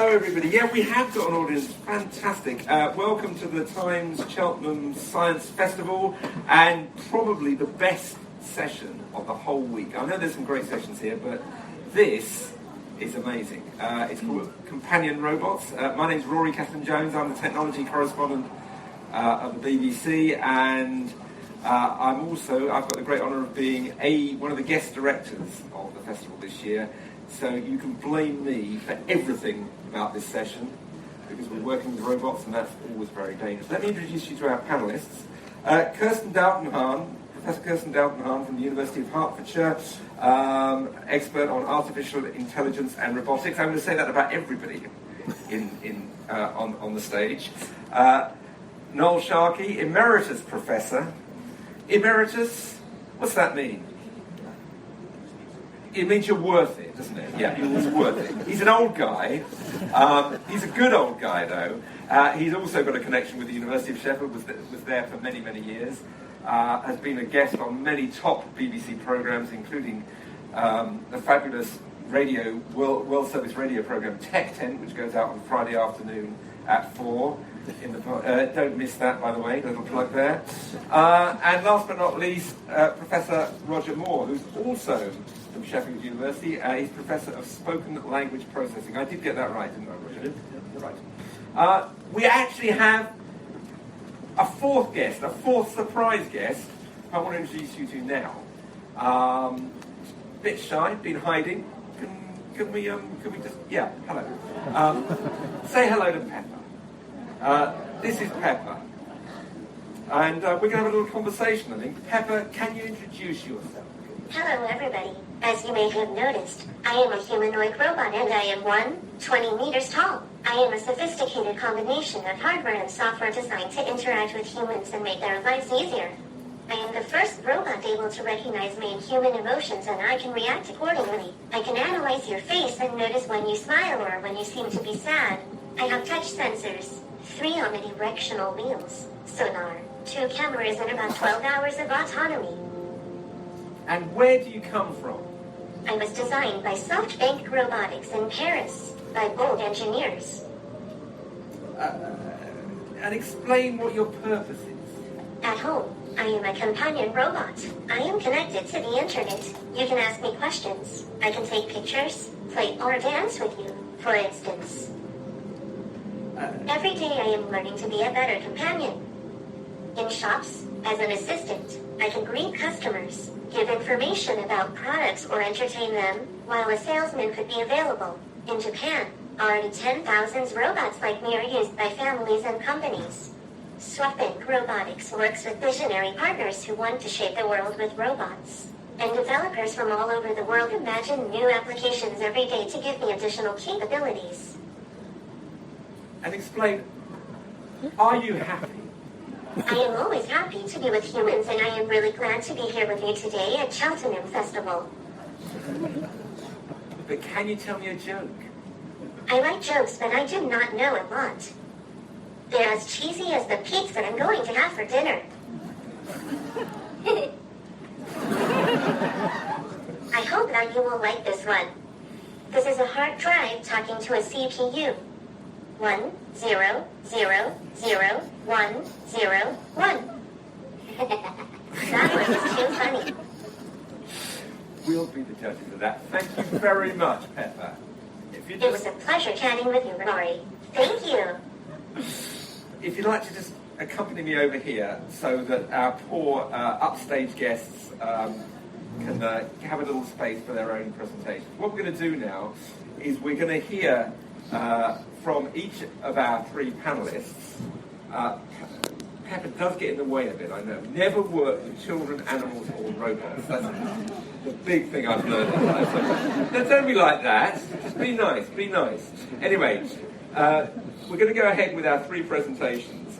Hello everybody. Yeah, we have got an audience. Fantastic. Welcome to the Times Cheltenham Science Festival, and probably the best session of the whole week. I know there's some great sessions here, but this is amazing. It's called Companion Robots. My name's Rory Catherine-Jones. I'm the technology correspondent of the BBC, and I've got the great honour of being one of the guest directors of the festival this year. So you can blame me for everything about this session, because we're working with robots, and that's always very dangerous. Let me introduce you to our panellists. Professor Kirsten Dautenhahn from the University of Hertfordshire, expert on artificial intelligence and robotics. I'm going to say that about everybody on the stage. Noel Sharkey, Emeritus Professor. Emeritus, what's that mean? It means you're worth it, doesn't it? Yeah, he's worth it. He's an old guy. He's a good old guy, though. He's also got a connection with the University of Sheffield, was there for many, many years. Has been a guest on many top BBC programmes, including the fabulous World Service radio programme Tech Tent, which goes out on Friday afternoon at 4. Don't miss that, by the way, little plug there. And last but not least, Professor Roger Moore, who's also from Sheffield University. He's Professor of Spoken Language Processing. I did get that right, didn't I, Roger? Right. We actually have a fourth surprise guest, I want to introduce you to now. Bit shy, been hiding. Can we just, yeah, hello. Say hello to Pepper. This is Pepper. And we're going to have a little conversation, I think. Pepper, can you introduce yourself? Hello, everybody. As you may have noticed, I am a humanoid robot, and I am 20 meters tall. I am a sophisticated combination of hardware and software designed to interact with humans and make their lives easier. I am the first robot able to recognize main human emotions, and I can react accordingly. I can analyze your face and notice when you smile or when you seem to be sad. I have touch sensors, 3 omnidirectional wheels, sonar, 2 cameras, and about 12 hours of autonomy. And where do you come from? I was designed by SoftBank Robotics in Paris, by bold engineers. And explain what your purpose is. At home, I am a companion robot. I am connected to the internet. You can ask me questions. I can take pictures, play or dance with you, for instance. Every day I am learning to be a better companion. In shops, as an assistant, I can greet customers, give information about products or entertain them, while a salesman could be available. In Japan, already 10,000 robots like me are used by families and companies. SoftBank Robotics works with visionary partners who want to shape the world with robots. And developers from all over the world imagine new applications every day to give me additional capabilities. And explain, are you happy? I am always happy to be with humans, and I am really glad to be here with you today at Cheltenham Festival. But can you tell me a joke? I like jokes, but I do not know a lot. They're as cheesy as the pizza I'm going to have for dinner. I hope that you will like this one. This is a hard drive talking to a CPU. 1 0 0 0 1 0 1. That one was too funny. We'll be the judges of that. Thank you very much, Pepper. It was a pleasure chatting with you, Rory. Thank you. If you'd like to just accompany me over here so that our poor upstage guests can have a little space for their own presentation. What we're going to do now is we're going to hear from each of our 3 panellists. Pepper does get in the way a bit, I know. Never work with children, animals, or robots. That's the big thing I've learned in life. So, don't be like that. Just be nice, be nice. Anyway, we're going to go ahead with our 3 presentations.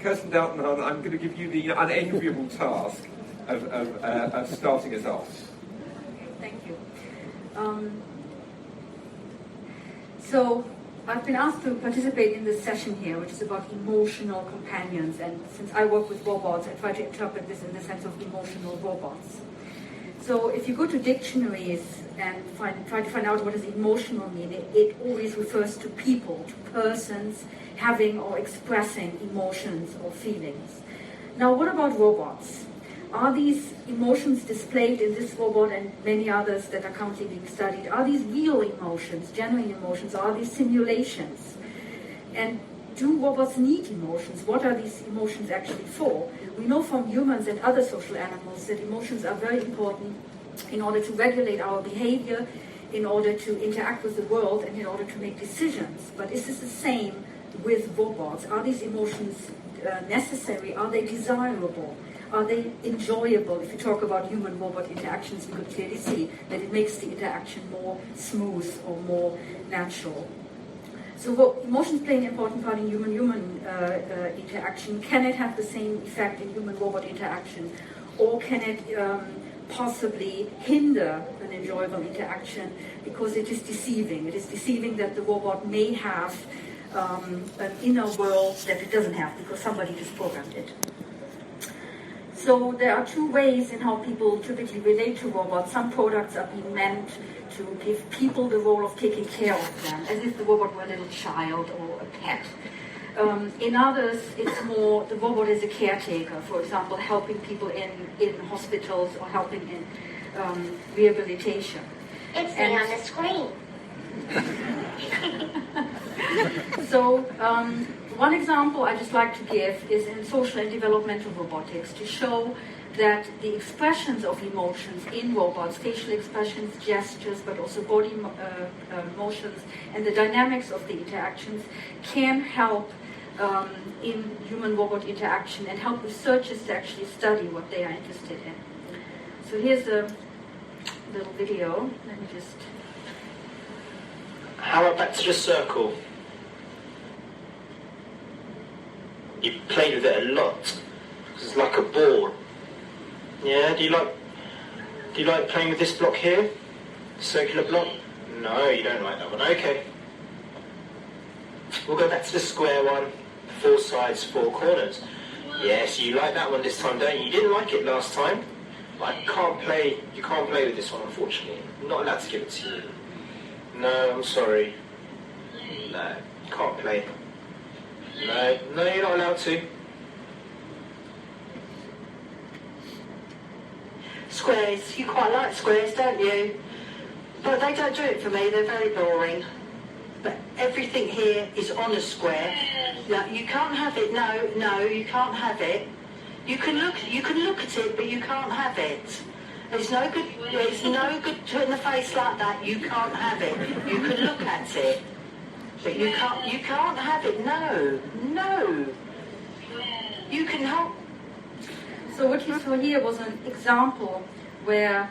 Kirsten Dautenhahn, I'm going to give you the unenviable task of starting us off. Thank you. So I've been asked to participate in this session here, which is about emotional companions. And since I work with robots, I try to interpret this in the sense of emotional robots. So if you go to dictionaries and try to find out what does emotional mean, it always refers to people, to persons having or expressing emotions or feelings. Now, what about robots? Are these emotions displayed in this robot and many others that are currently being studied? Are these real emotions, genuine emotions? Are these simulations? And do robots need emotions? What are these emotions actually for? We know from humans and other social animals that emotions are very important in order to regulate our behavior, in order to interact with the world, and in order to make decisions. But is this the same with robots? Are these emotions necessary? Are they desirable? Are they enjoyable? If you talk about human-robot interactions, you could clearly see that it makes the interaction more smooth or more natural. So emotions play an important part in human-human interaction. Can it have the same effect in human-robot interaction? Or can it possibly hinder an enjoyable interaction because it is deceiving? It is deceiving that the robot may have an inner world that it doesn't have because somebody just programmed it. So there are two ways in how people typically relate to robots. Some products are being meant to give people the role of taking care of them, as if the robot were a little child or a pet. In others, it's more the robot is a caretaker, for example, helping people in hospitals or helping in rehabilitation. It's me on the screen. So one example I just like to give is in social and developmental robotics to show that the expressions of emotions in robots, facial expressions, gestures, but also body motions, and the dynamics of the interactions can help in human-robot interaction and help researchers to actually study what they are interested in. So here's a little video. Let me just... How about back to the circle? You played with it a lot. It's like a ball. Yeah, do you like playing with this block here? Circular block? No, you don't like that one. Okay. We'll go back to the square one. 4 sides, 4 corners. Yes, you like that one this time, don't you? You didn't like it last time. But you can't play with this one, unfortunately. I'm not allowed to give it to you. No, I'm sorry. No, can't play. No, you're not allowed to. Squares, you quite like squares, don't you? But they don't do it for me, they're very boring. But everything here is on a square. No, you can't have it, no, you can't have it. You can look at it, but you can't have it. It's no good putting the face like that, you can't have it. You can look at it, but you can't have it, no. You can help. So what you saw here was an example where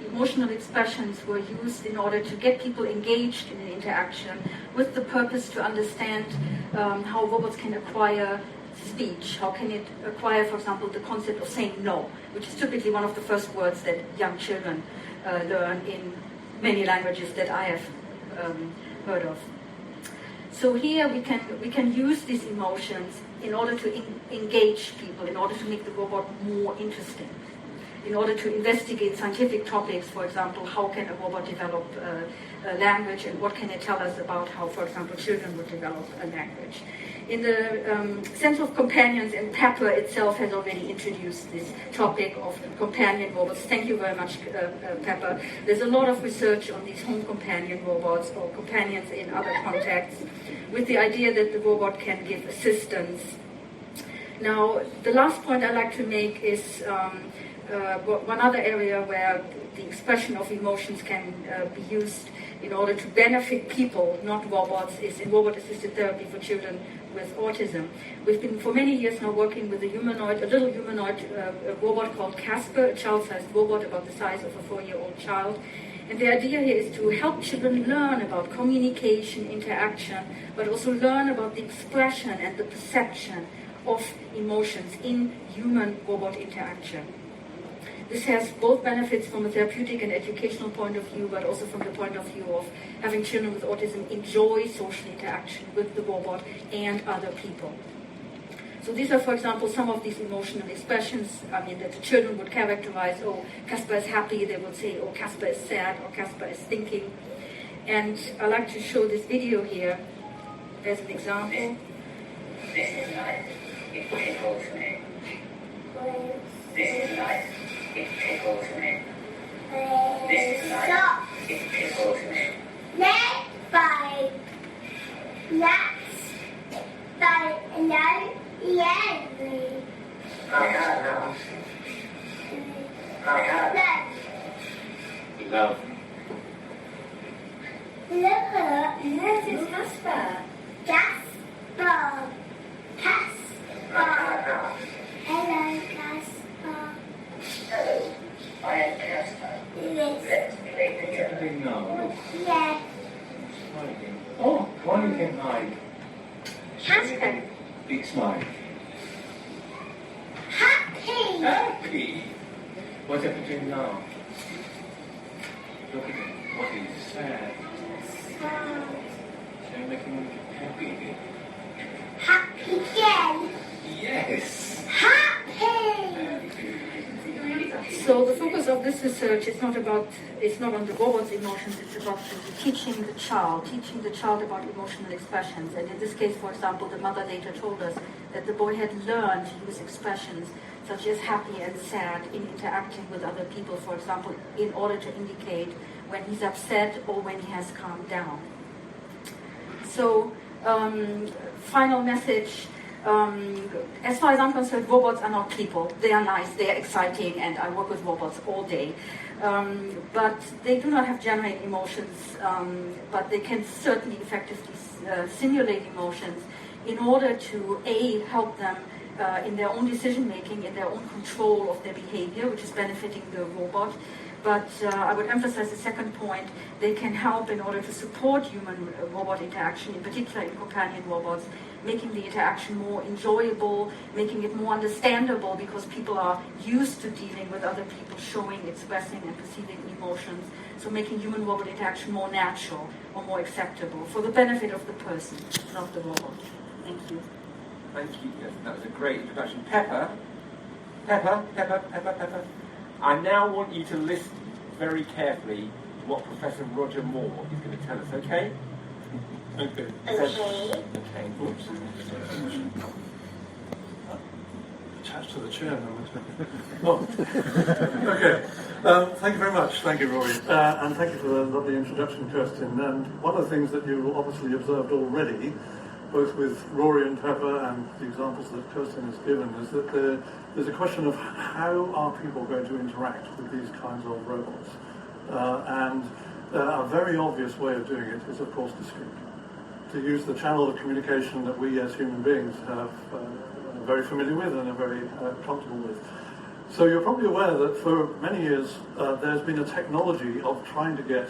emotional expressions were used in order to get people engaged in an interaction with the purpose to understand how robots can acquire speech. How can it acquire, for example, the concept of saying no, which is typically one of the first words that young children learn in many languages that I have heard of. So here we can use these emotions in order to engage people, in order to make the robot more interesting, in order to investigate scientific topics. For example, how can a robot develop a language, and what can it tell us about how, for example, children would develop a language. In the sense of companions, and Pepper itself has already introduced this topic of companion robots. Thank you very much, Pepper. There's a lot of research on these home companion robots or companions in other contexts, with the idea that the robot can give assistance. Now, the last point I'd like to make is one other area where the expression of emotions can be used in order to benefit people, not robots, is in robot-assisted therapy for children with autism. We've been for many years now working with a little humanoid robot called Casper, a child-sized robot about the size of a 4-year-old child. And the idea here is to help children learn about communication, interaction, but also learn about the expression and the perception of emotions in human-robot interaction. This has both benefits from a therapeutic and educational point of view, but also from the point of view of having children with autism enjoy social interaction with the robot and other people. So these are, for example, some of these emotional expressions, I mean, that the children would characterize. Oh, Casper is happy. They would say, oh, Casper is sad, or Casper is thinking. And I like to show this video here as an example. This is life. It tickles me. This is life. It tickles me. This is life. It tickles me. Let's fight. Let's fight. No, yeah. I can't know. I can't. Love. Look at it. Yes, it's Casper. Casper. Casper. I can't know. Hello, Casper. Hello. I am Casper. Yes. Let's play together. No. Yes. Oh, why do you think hide? Casper. Big smile. Happy. Happy. What's it doing now? Look at him. What is sad? So you're making him happy. Happy again. Yes. Happy. So the focus of this research is not on the robot's emotions, it's about teaching the child about emotional expressions. And in this case, for example, the mother later told us that the boy had learned to use expressions such as happy and sad in interacting with other people, for example, in order to indicate when he's upset or when he has calmed down. So, final message. As far as I'm concerned, robots are not people. They are nice, they are exciting, and I work with robots all day. But they do not have genuine emotions, but they can certainly effectively simulate emotions in order to, A, help them in their own decision making, in their own control of their behavior, which is benefiting the robot. But I would emphasize the second point, they can help in order to support human-robot interaction, in particular in companion robots, making the interaction more enjoyable, making it more understandable, because people are used to dealing with other people, showing, expressing, and perceiving emotions. So making human-robot interaction more natural or more acceptable for the benefit of the person, not the robot. Thank you. Thank you. Yes, that was a great introduction. Pepper. I now want you to listen very carefully to what Professor Roger Moore is going to tell us, okay? Okay. Okay. Attached to the chair now. Okay. Thank you very much. Thank you, Rory. And thank you for the lovely introduction, Kirsten. And one of the things that you obviously observed already, both with Rory and Pepper and the examples that Kirsten has given, is that there's a question of how are people going to interact with these kinds of robots. And a very obvious way of doing it is, of course, to speak. To use the channel of communication that we as human beings are very familiar with and are very comfortable with. So you're probably aware that for many years there's been a technology of trying to get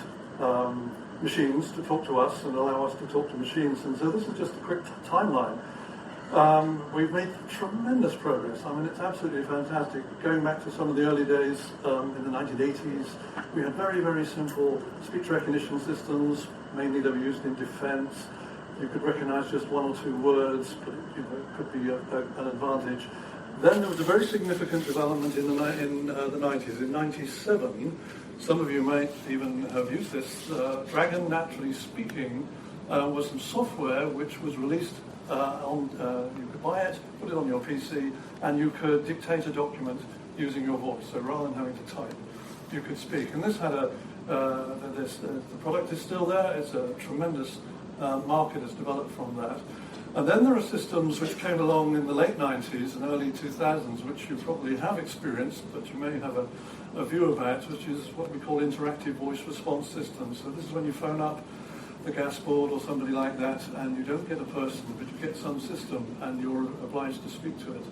machines to talk to us and allow us to talk to machines. And so this is just a quick timeline. We've made tremendous progress. I mean, it's absolutely fantastic. Going back to some of the early days in the 1980s, we had very, very simple speech recognition systems. Mainly they were used in defense. You could recognize just one or two words, but it could be an advantage. Then there was a very significant development in the 90s. In 97, some of you might even have used this. Dragon Naturally Speaking was some software which was released you could buy it, put it on your PC, and you could dictate a document using your voice. So rather than having to type, you could speak. And this had the product is still there. It's a tremendous market has developed from that. And then there are systems which came along in the late 90s and early 2000s, which you probably have experienced, but you may have a view about, which is what we call interactive voice response systems. So this is when you phone up the gas board or somebody like that, and you don't get a person, but you get some system, and you're obliged to speak to it.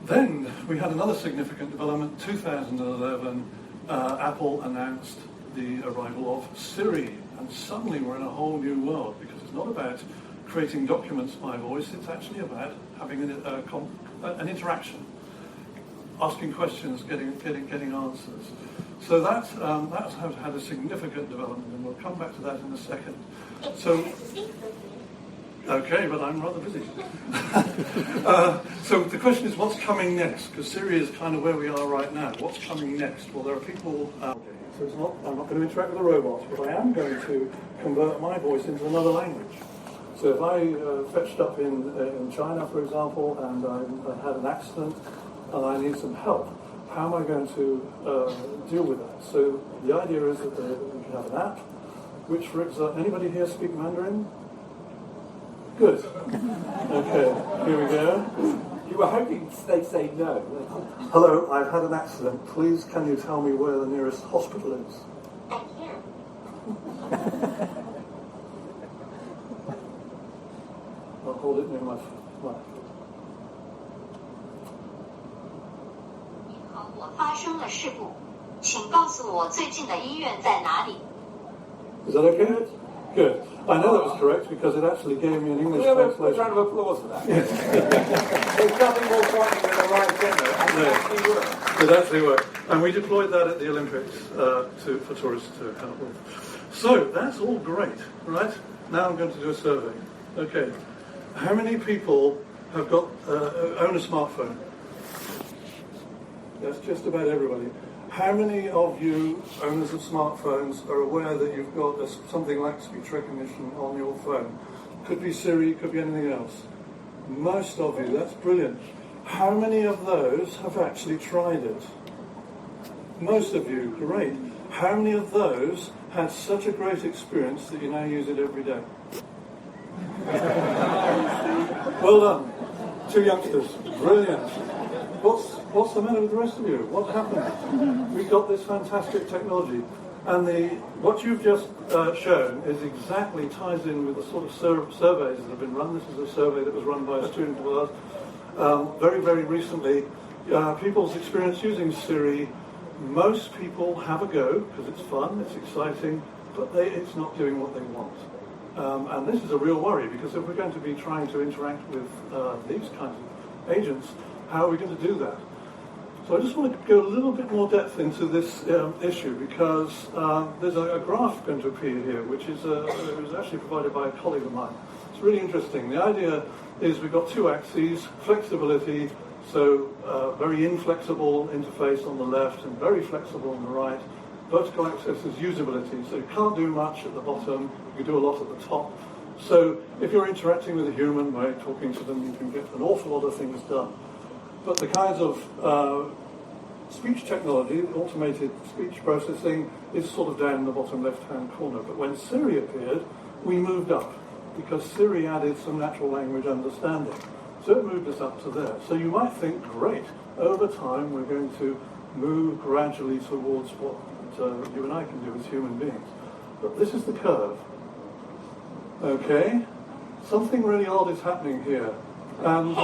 Then we had another significant development. 2011, Apple announced the arrival of Siri, and suddenly we're in a whole new world, because it's not about creating documents by voice, it's actually about having an interaction, asking questions, getting answers. So that's had a significant development, and we'll come back to that in a second. So, Okay, but I'm rather busy. So the question is, what's coming next? Because Siri is kind of where we are right now. What's coming next? Well, there are people... so it's not, I'm not going to interact with the robots, but I am going to convert my voice into another language. So if I fetched up in China, for example, and I had an accident and I need some help, how am I going to deal with that? So the idea is that you can have an app, which, for example, anybody here speak Mandarin? Good. Okay, here we go. You were hoping they'd say no. Hello, I've had an accident. Please, can you tell me where the nearest hospital is? I can. I'll hold it near my mouth. 我发生了事故，请告诉我最近的医院在哪里。 Is that okay? Good. I know that was correct because it actually gave me an English A translation. round of applause for that. There's nothing more frightening than a right dinner. And it actually worked. It actually worked. And we deployed that at the Olympics for tourists to help with. So that's all great, right? Now I'm going to do a survey. Okay. How many people have got own a smartphone? That's just about everybody. How many of you owners of smartphones are aware that you've got something like speech recognition on your phone? Could be Siri, could be anything else. Most of you, that's brilliant. How many of those have actually tried it? Most of you, great. How many of those had such a great experience that you now use it every day? Well done. 2 youngsters, brilliant. What's the matter with the rest of you? What happened? We've got this fantastic technology, and what you've just shown is exactly ties in with the sort of surveys that have been run. This is a survey that was run by a student of ours very, very recently. People's experience using Siri. Most people have a go because it's fun, it's exciting, but it's not doing what they want. And this is a real worry, because if we're going to be trying to interact with these kinds of agents, how are we going to do that? So I just want to go a little bit more depth into this issue, because there's a graph going to appear here, which is it was actually provided by a colleague of mine. It's really interesting. The idea is we've got 2 axes, flexibility, so very inflexible interface on the left and very flexible on the right. Vertical axis is usability, so you can't do much at the bottom, you can do a lot at the top. So if you're interacting with a human by talking to them, you can get an awful lot of things done. But the kinds of speech technology, automated speech processing, is sort of down in the bottom left-hand corner. But when Siri appeared, we moved up, because Siri added some natural language understanding. So it moved us up to there. So you might think, great, over time we're going to move gradually towards what you and I can do as human beings. But this is the curve. Okay? Something really odd is happening here. And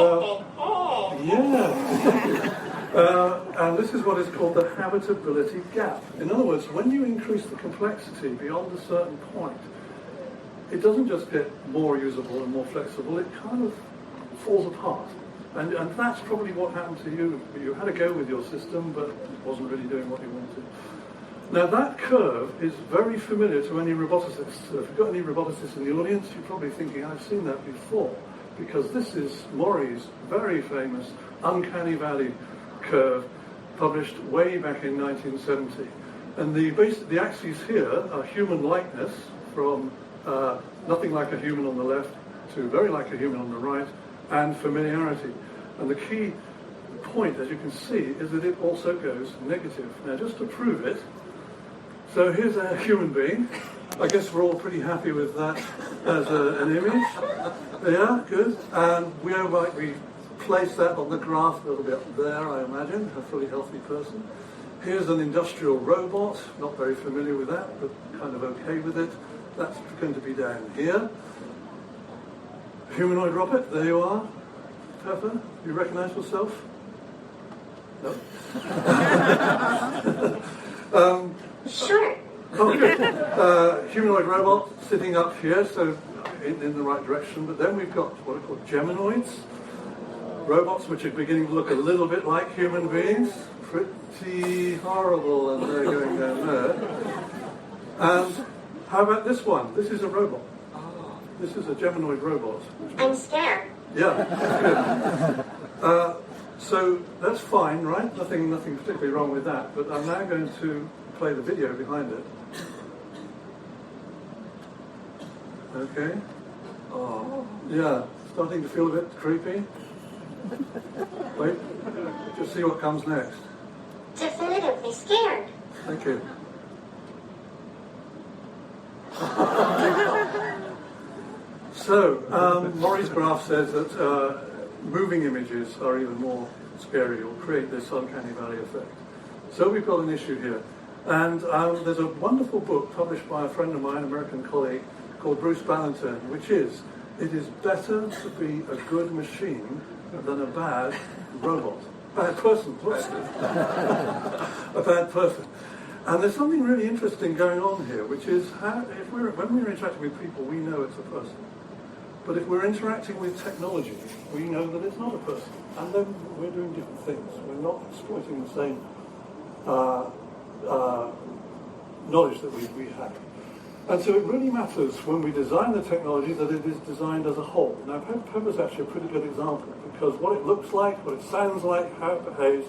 and this is what is called the habitability gap. In other words, when you increase the complexity beyond a certain point, it doesn't just get more usable and more flexible, it kind of falls apart. And that's probably what happened to you. You had a go with your system, but it wasn't really doing what you wanted. Now that curve is very familiar to any roboticists. So if you've got any roboticists in the audience, you're probably thinking, I've seen that before. Because this is Maury's very famous Uncanny Valley curve, published way back in 1970. And the axes here are human likeness, from nothing like a human on the left to very like a human on the right, and familiarity. And the key point, as you can see, is that it also goes negative. Now, just to prove it, so here's a human being. I guess we're all pretty happy with that as an image. Yeah, good. And where might we place that on the graph? A little bit up there, I imagine, a fully healthy person. Here's an industrial robot, not very familiar with that, but kind of okay with it. That's going to be down here. Humanoid robot, there you are. Pepper, you recognise yourself? No? Sure. Oh, good. Humanoid robot sitting up here, so in the right direction. But then we've got what are called geminoids, robots which are beginning to look a little bit like human beings. Pretty horrible, and they're going down there. And how about this one? This is a robot. This is a Geminoid robot. I'm scared. Yeah, that's good. So that's fine, right? Nothing particularly wrong with that. But I'm now going to play the video behind it. Okay. Oh, yeah. Starting to feel a bit creepy. Wait, just see what comes next. Definitively scared. Thank you. So, Maurice Graf says that moving images are even more scary or create this uncanny valley effect. So we've got an issue here. And there's a wonderful book published by a friend of mine, an American colleague, called Bruce Ballantyne, which is, it is better to be a good machine than a bad robot. Bad person, a bad person. And there's something really interesting going on here, which is how, when we're interacting with people, we know it's a person. But if we're interacting with technology, we know that it's not a person. And then we're doing different things. We're not exploiting the same knowledge that we have. And so it really matters when we design the technology that it is designed as a whole. Now, Pepper's actually a pretty good example, because what it looks like, what it sounds like, how it behaves,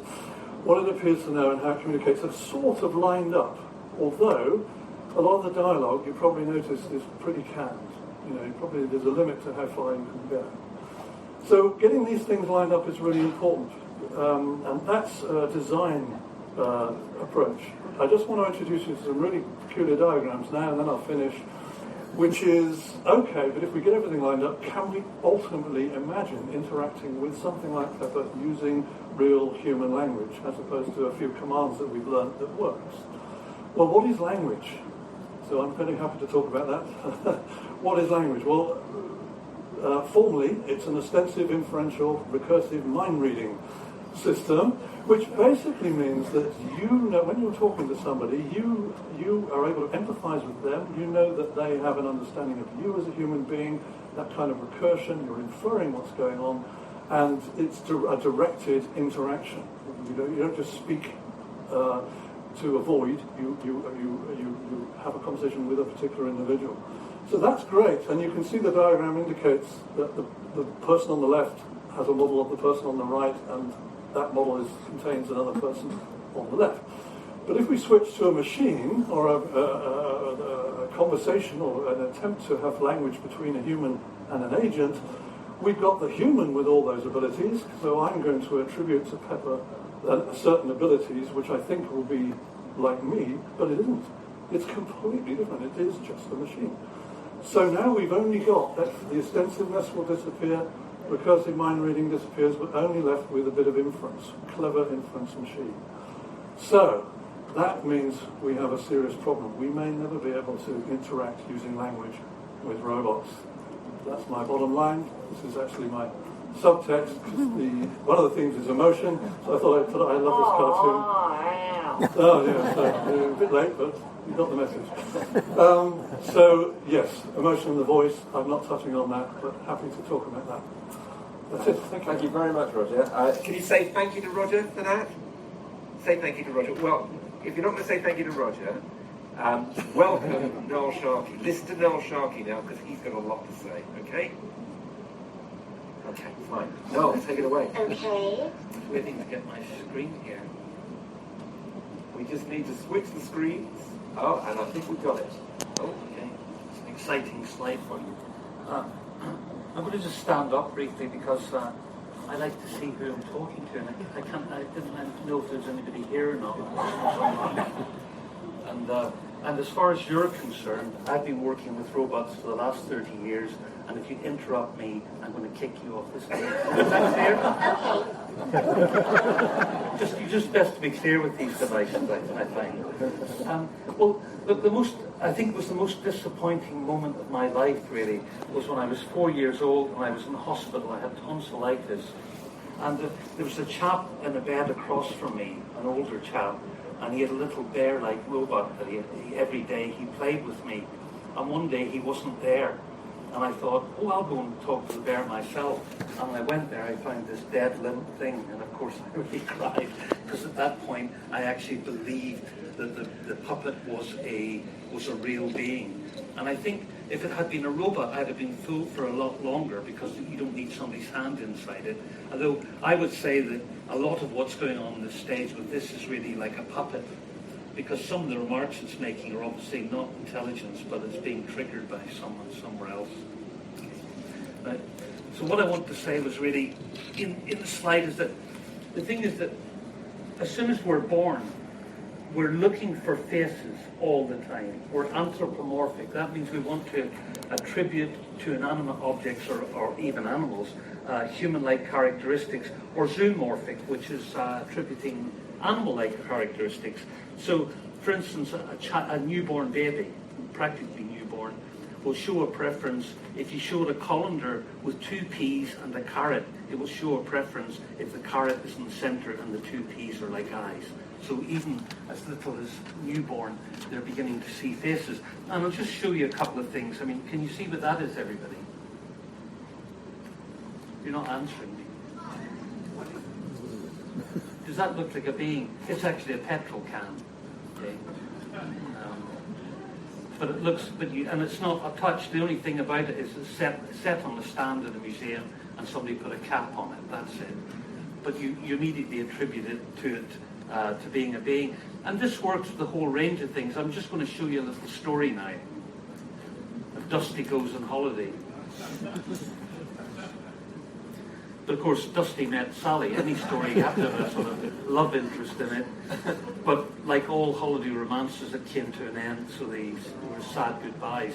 what it appears to know and how it communicates have sort of lined up. Although, a lot of the dialogue, you probably notice, is pretty canned. You know, there's a limit to how far you can go. So getting these things lined up is really important. And that's a design approach. I just want to introduce you to some really peculiar diagrams now, and then I'll finish, which is, okay, but if we get everything lined up, can we ultimately imagine interacting with something like Pepper using real human language, as opposed to a few commands that we've learned that works? Well, what is language? So I'm very happy to talk about that. What is language? Well, formally, it's an ostensive, inferential, recursive mind-reading system, which basically means that you know, when you're talking to somebody, you are able to empathize with them, you know that they have an understanding of you as a human being, that kind of recursion, you're inferring what's going on, and it's a directed interaction. You don't just speak to avoid, you have a conversation with a particular individual. So that's great, and you can see the diagram indicates that the person on the left has a model of the person on the right, and that model contains another person on the left. But if we switch to a machine, or a conversation, or an attempt to have language between a human and an agent, we've got the human with all those abilities, so I'm going to attribute to Pepper certain abilities, which I think will be like me, but it isn't. It's completely different. It is just a machine. So now we've only got that the ostensiveness will disappear, recursive mind reading disappears, but only left with a bit of inference, clever inference machine. So that means we have a serious problem. We may never be able to interact using language with robots. That's my bottom line. This is actually my subtext. One of the themes is emotion, so I thought I'd put I love this cartoon. Oh yeah, so a bit late, but you got the message. So yes, emotion in the voice. I'm not touching on that, but happy to talk about that. That's it. Thank you. Thank you very much, Roger. Can you say thank you to Roger for that? Say thank you to Roger. Well, if you're not going to say thank you to Roger, welcome Noel Sharkey. Listen to Noel Sharkey now, because he's got a lot to say, okay? Okay, fine. Noel, take it away. Okay. Waiting to get my screen here. We just need to switch the screens. Oh, and I think we've got it. Oh, okay. It's an exciting slide for you. I'm going to just stand up briefly because I like to see who I'm talking to, and I didn't know if there's anybody here or not. And as far as you're concerned, I've been working with robots for the last 30 years, and if you interrupt me, I'm going to kick you off the stage. Is that clear? Just best to be clear with these devices, I find. Well, I think it was the most disappointing moment of my life, really, was when I was 4 years old and I was in the hospital. I had tonsillitis. And there was a chap in a bed across from me, an older chap, and he had a little bear-like robot that every day he played with me. And one day he wasn't there. And I thought, oh, I'll go and talk to the bear myself. And I went there, I found this dead limp thing, and of course I really cried, because at that point I actually believed that the puppet was a real being. And I think if it had been a robot, I'd have been fooled for a lot longer, because you don't need somebody's hand inside it. Although I would say that a lot of what's going on this stage with this is really like a puppet, because some of the remarks it's making are obviously not intelligence, but it's being triggered by someone somewhere else. Right. So what I want to say was really, in the slide, is that the thing is that as soon as we're born, we're looking for faces all the time. We're anthropomorphic. That means we want to attribute to inanimate objects or even animals human-like characteristics, or zoomorphic, which is attributing animal-like characteristics. So, for instance, a newborn baby, practically newborn, will show a preference. If you showed a colander with 2 peas and a carrot, it will show a preference if the carrot is in the center and the 2 peas are like eyes. So even as little as newborn, they're beginning to see faces. And I'll just show you a couple of things. I mean, can you see what that is, everybody? You're not answering me. Does that look like a being? It's actually a petrol can. Okay. But it looks, and it's not a touch. The only thing about it is it's set on a stand in a museum, and somebody put a cap on it. That's it. But you immediately attribute it to being a being. And this works with a whole range of things. I'm just going to show you a little story now. Dusty goes on holiday. But of course, Dusty met Sally. Any story, you have to have a sort of love interest in it. But like all holiday romances, it came to an end, so there were sad goodbyes.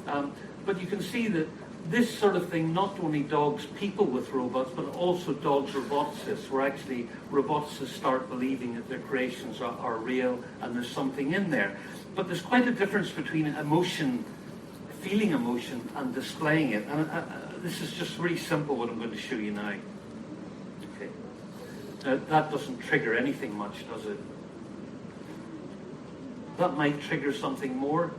But you can see that this sort of thing not only dogs people with robots, but also dogs roboticists, where actually roboticists start believing that their creations are real and there's something in there. But there's quite a difference between emotion, feeling emotion, and displaying it. And this is just really simple what I'm going to show you now. Okay. Now, that doesn't trigger anything much, does it? That might trigger something more.